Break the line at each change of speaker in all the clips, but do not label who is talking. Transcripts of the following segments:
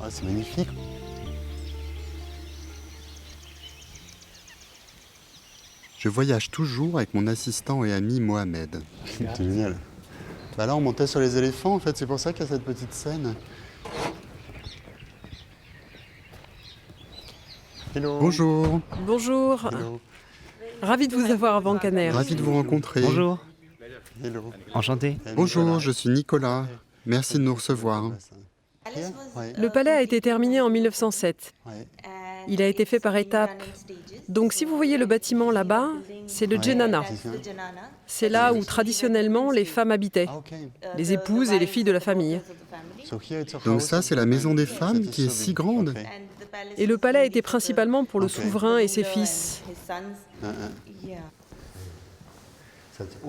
Ah, c'est magnifique. Je voyage toujours avec mon assistant et ami Mohamed. C'est génial. Bah là, on montait sur les éléphants, en fait, c'est pour ça qu'il y a cette petite scène. Hello. Bonjour.
Bonjour,
Hello.
ravi de vous avoir à Vancaner.
Ravi de vous rencontrer.
Bonjour,
Hello.
enchanté.
Bonjour, je suis Nicolas. Merci de nous recevoir.
Le palais a été terminé en 1907. Il a été fait par étapes. Donc si vous voyez le bâtiment là-bas, c'est le Djenana. C'est là où traditionnellement les femmes habitaient, les épouses et les filles de la famille.
Donc ça, c'est la maison des femmes qui est si grande.
Et le palais était principalement pour le souverain et ses fils.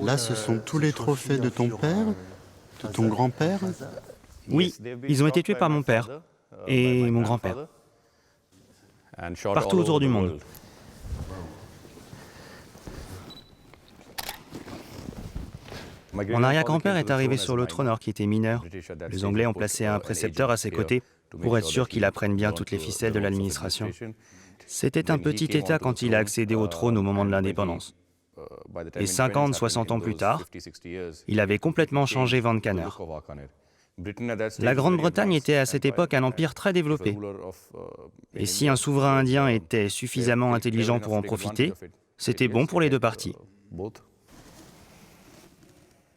Là, ce sont tous les trophées de ton père, de ton grand-père.
Oui, ils ont été tués par mon père et mon grand-père, partout autour du monde. Mon arrière-grand-père est arrivé sur le trône alors qu'il était mineur. Les Anglais ont placé un précepteur à ses côtés pour être sûr qu'il apprenne bien toutes les ficelles de l'administration. C'était un petit État quand il a accédé au trône au moment de l'indépendance. Et 50, 60 ans plus tard, il avait complètement changé Vancaner. La Grande-Bretagne était à cette époque un empire très développé. Et si un souverain indien était suffisamment intelligent pour en profiter, c'était bon pour les deux parties.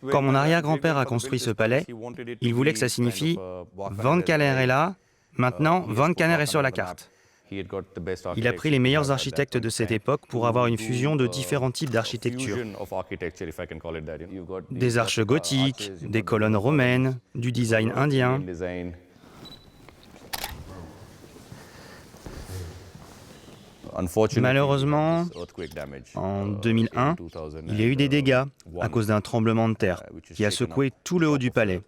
Quand mon arrière-grand-père a construit ce palais, il voulait que ça signifie « Vancaner est là, maintenant Vancaner est sur la carte ». Il a pris les meilleurs architectes de cette époque pour avoir une fusion de différents types d'architecture. Des arches gothiques, des colonnes romaines, du design indien. Malheureusement, en 2001, il y a eu des dégâts à cause d'un tremblement de terre qui a secoué tout le haut du palais.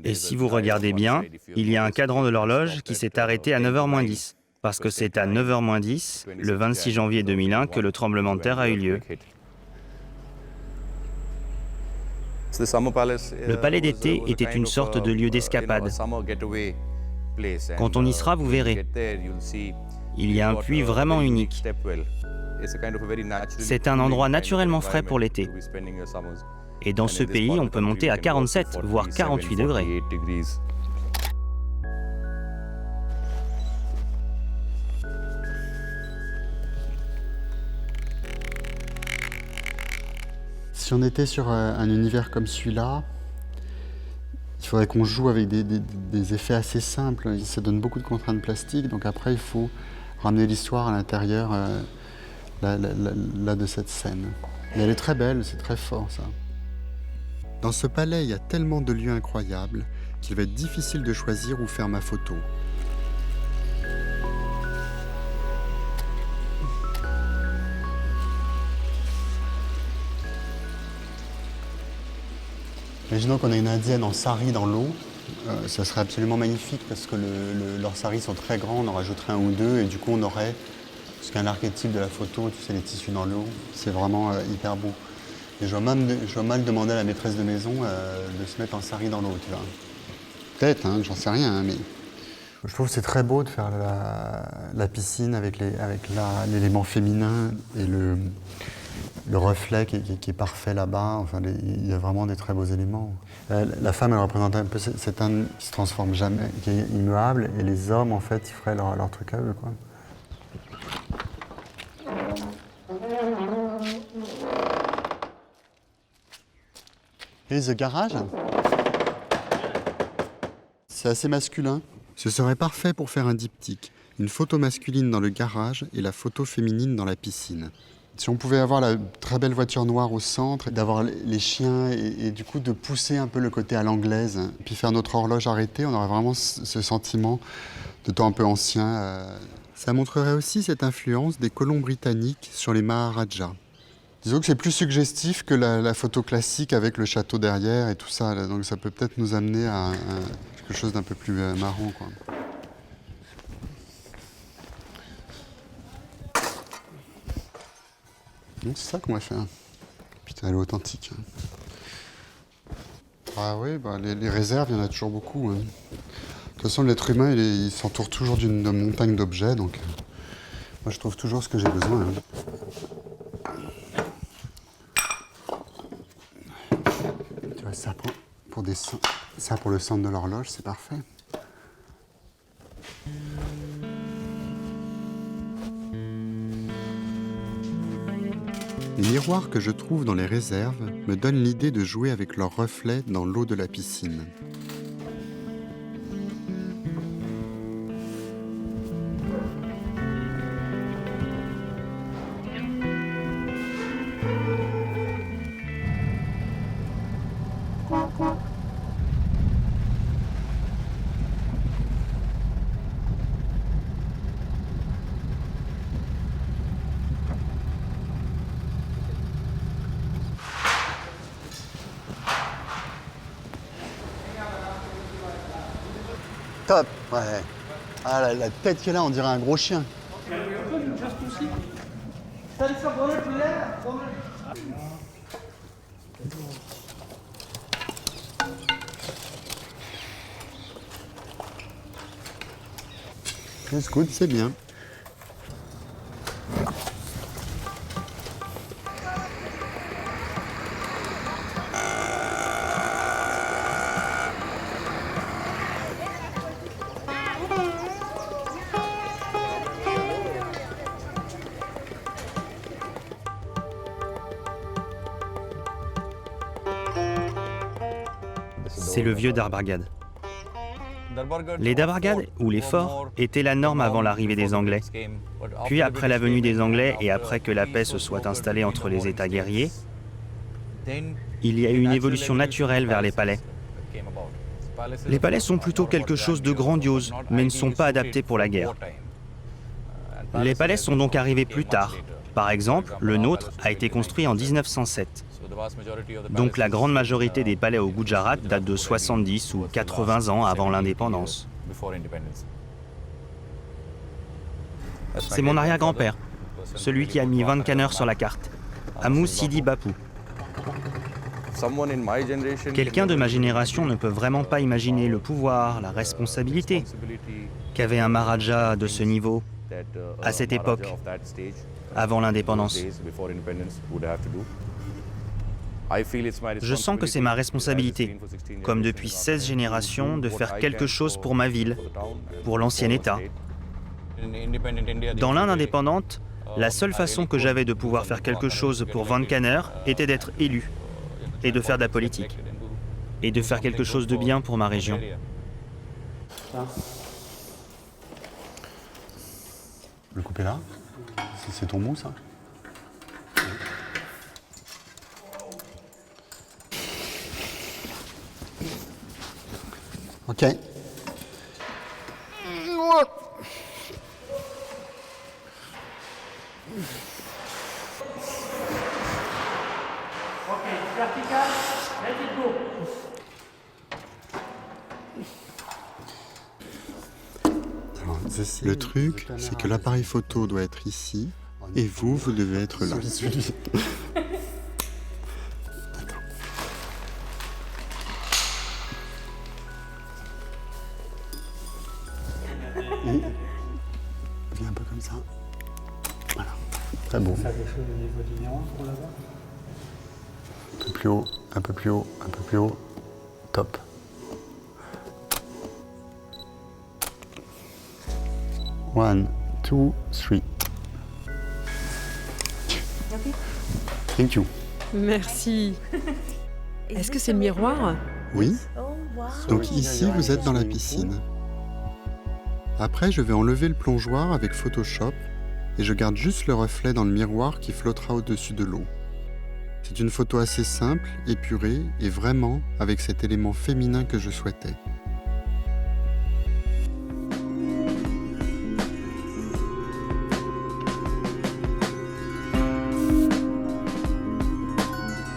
Et si vous regardez bien, il y a un cadran de l'horloge qui s'est arrêté à 9h-10. Parce que c'est à 9h-10, le 26 janvier 2001, que le tremblement de terre a eu lieu. Le palais d'été était une sorte de lieu d'escapade. Quand on y sera, vous verrez. Il y a un puits vraiment unique. C'est un endroit naturellement frais pour l'été. Et dans ce pays, on peut monter à 47, voire 48 degrés.
Si on était sur un univers comme celui-là, il faudrait qu'on joue avec des effets assez simples. Ça donne beaucoup de contraintes plastiques, donc après il faut ramener l'histoire à l'intérieur là, de cette scène. Et elle est très belle, c'est très fort ça. Dans ce palais, il y a tellement de lieux incroyables qu'il va être difficile de choisir où faire ma photo. Imaginons qu'on a une indienne en sari dans l'eau, ça serait absolument magnifique parce que leurs saris sont très grands, on en rajouterait un ou deux et du coup on aurait ce qu'un archétype de la photo, tu sais, les tissus dans l'eau, c'est vraiment hyper beau. Et je vois mal demander à la maîtresse de maison de se mettre en sari dans l'eau, tu vois. Peut-être, hein, j'en sais rien, hein, mais je trouve que c'est très beau de faire la piscine avec l'élément féminin et le reflet qui est parfait là-bas. Enfin, il y a vraiment des très beaux éléments. La femme, elle représente un peu cette âme qui se transforme jamais, qui est immuable, et les hommes, en fait, ils feraient leur truc à eux, quoi. Here's the garage. C'est assez masculin. Ce serait parfait pour faire un diptyque. Une photo masculine dans le garage et la photo féminine dans la piscine. Si on pouvait avoir la très belle voiture noire au centre, d'avoir les chiens et du coup de pousser un peu le côté à l'anglaise, puis faire notre horloge arrêtée, on aurait vraiment ce sentiment de temps un peu ancien. Ça montrerait aussi cette influence des colons britanniques sur les Maharajas. Disons que c'est plus suggestif que la photo classique avec le château derrière et tout ça, là. Donc ça peut peut-être nous amener à quelque chose d'un peu plus marrant, quoi. Donc c'est ça qu'on va faire. Putain, elle est authentique. Ah oui, bah, les réserves, il y en a toujours beaucoup. Hein. toute façon, l'être humain, il s'entoure toujours d'une montagne d'objets, donc moi je trouve toujours ce que j'ai besoin. Tu vois, ça pour le centre de l'horloge, c'est parfait. Les miroirs que je trouve dans les réserves me donnent l'idée de jouer avec leurs reflets dans l'eau de la piscine. Top, ouais. Ah, la tête qu'elle a, on dirait un gros chien. C'est good, c'est bien.
C'est le vieux Darbargad. Les Darbargad, ou les forts, étaient la norme avant l'arrivée des Anglais. Puis après la venue des Anglais et après que la paix se soit installée entre les États guerriers, il y a eu une évolution naturelle vers les palais. Les palais sont plutôt quelque chose de grandiose, mais ne sont pas adaptés pour la guerre. Les palais sont donc arrivés plus tard. Par exemple, le nôtre a été construit en 1907. Donc la grande majorité des palais au Gujarat date de 70 ou 80 ans avant l'indépendance. C'est mon arrière-grand-père, celui qui a mis Vankaneur sur la carte, Amou Sidi Bapu. Quelqu'un de ma génération ne peut vraiment pas imaginer le pouvoir, la responsabilité qu'avait un Maharaja de ce niveau à cette époque, avant l'indépendance. Je sens que c'est ma responsabilité, comme depuis 16 générations, de faire quelque chose pour ma ville, pour l'ancien État. Dans l'Inde indépendante, la seule façon que j'avais de pouvoir faire quelque chose pour Vankaneur était d'être élu et de faire de la politique, et de faire quelque chose de bien pour ma région.
Le couper là? C'est ton mou, ça? Ok.
Vertical, let it go.
Le truc, c'est que l'appareil photo doit être ici, et vous devez être là. Et viens un peu comme ça. Voilà. Très beau.
Ça a quelque chose au niveau du miroir pour l'avoir?
Un peu plus haut, un peu plus haut, un peu plus haut. Top. One, two, three. Thank you.
Merci. Est-ce que c'est le miroir?
Oui. Donc ici, vous êtes dans la piscine. Après, je vais enlever le plongeoir avec Photoshop et je garde juste le reflet dans le miroir qui flottera au-dessus de l'eau. C'est une photo assez simple, épurée et vraiment avec cet élément féminin que je souhaitais.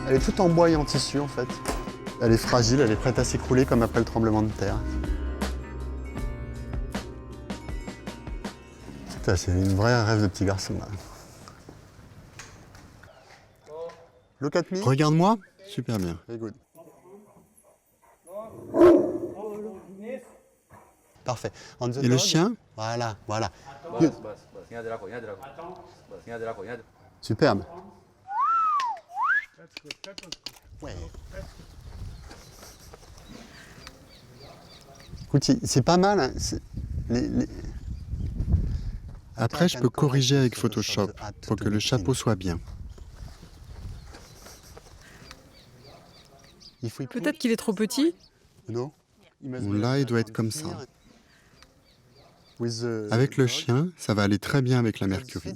Elle est toute en bois et en tissu en fait. Elle est fragile, elle est prête à s'écrouler comme après le tremblement de terre. Putain, c'est une vraie rêve de petit garçon là. Look at me. Regarde-moi. Super bien. Very good. Parfait.
Et le chien?
Voilà, voilà.
Attends.
Superbe. Ouais. Écoute, c'est pas mal. Hein.
Après, je peux corriger avec Photoshop pour que le chapeau soit bien.
Peut-être qu'il est trop petit.
Non.
Bon, là, il doit être comme ça. Avec le chien, ça va aller très bien avec la Mercury.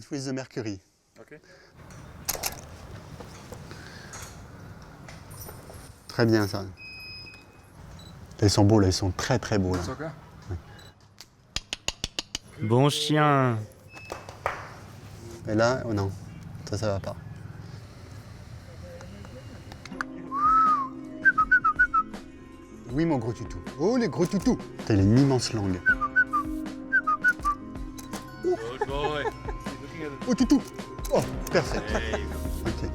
Très bien ça. Ils sont beaux là, ils sont très très beaux là.
Bon chien.
Et là, oh non, ça va pas. Oui mon gros toutou. Oh les gros toutous. T'as une immense langue. Oh toutou. Oh, parfait. Ok.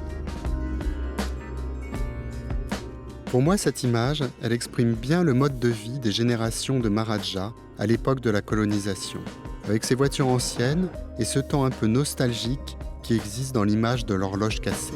Pour moi, cette image, elle exprime bien le mode de vie des générations de Maharajas à l'époque de la colonisation, avec ces voitures anciennes et ce temps un peu nostalgique qui existe dans l'image de l'horloge cassée.